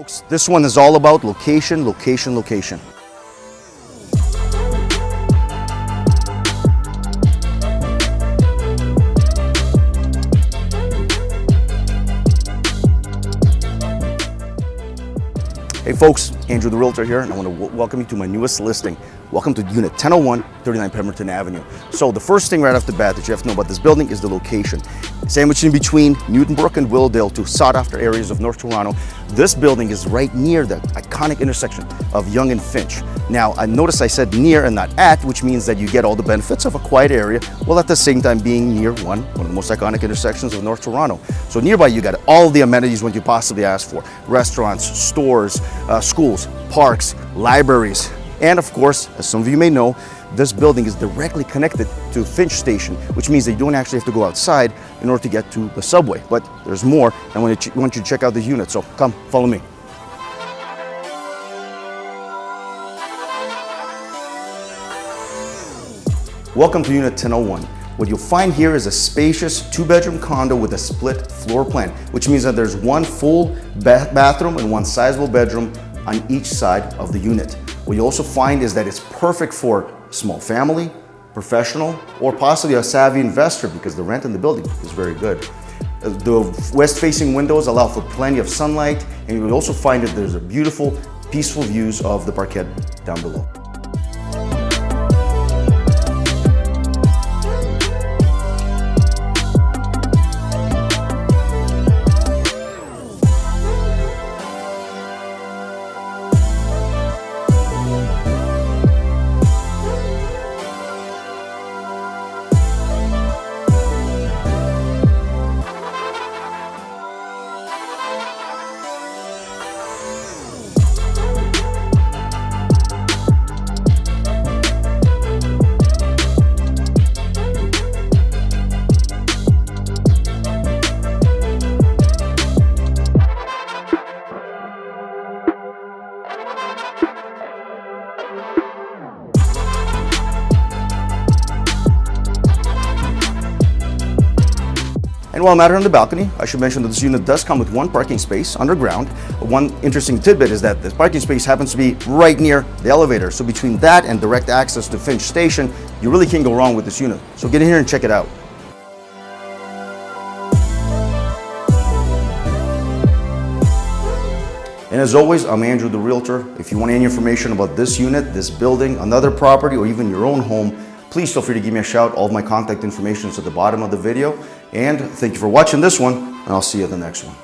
Folks, this one is all about location, location, location. Hey folks, Andrew the Realtor here, and I want to welcome you to my newest listing. Welcome to Unit 1001, 39 Pemberton Avenue. So the first thing right off the bat that you have to know about this building is the location. Sandwiched in between Newtonbrook and Willowdale, two sought-after areas of North Toronto, this building is right near the iconic intersection of Yonge and Finch. Now, I notice I said near and not at, which means that you get all the benefits of a quiet area, while at the same time being near one of the most iconic intersections of North Toronto. So nearby, you got all the amenities what you possibly ask for. Restaurants, stores, schools, parks, libraries. And of course, as some of you may know, this building is directly connected to Finch Station, which means that you don't actually have to go outside in order to get to the subway. But there's more, and I want you to check out the unit. So come, follow me. Welcome to Unit 1001. What you'll find here is a spacious two-bedroom condo with a split floor plan, which means that there's one full bathroom and one sizable bedroom on each side of the unit. What you also find is that it's perfect for small family, professional, or possibly a savvy investor because the rent in the building is very good. The west-facing windows allow for plenty of sunlight, and you will also find that there's a beautiful, peaceful views of the Parkette down below. And while I'm out here on the balcony, I should mention that this unit does come with one parking space underground. One interesting tidbit is that this parking space happens to be right near the elevator. So between that and direct access to Finch Station, you really can't go wrong with this unit. So get in here and check it out. And as always, I'm Andrew the Realtor. If you want any information about this unit, this building, another property, or even your own home, please feel free to give me a shout. All of my contact information is at the bottom of the video. And thank you for watching this one, and I'll see you at the next one.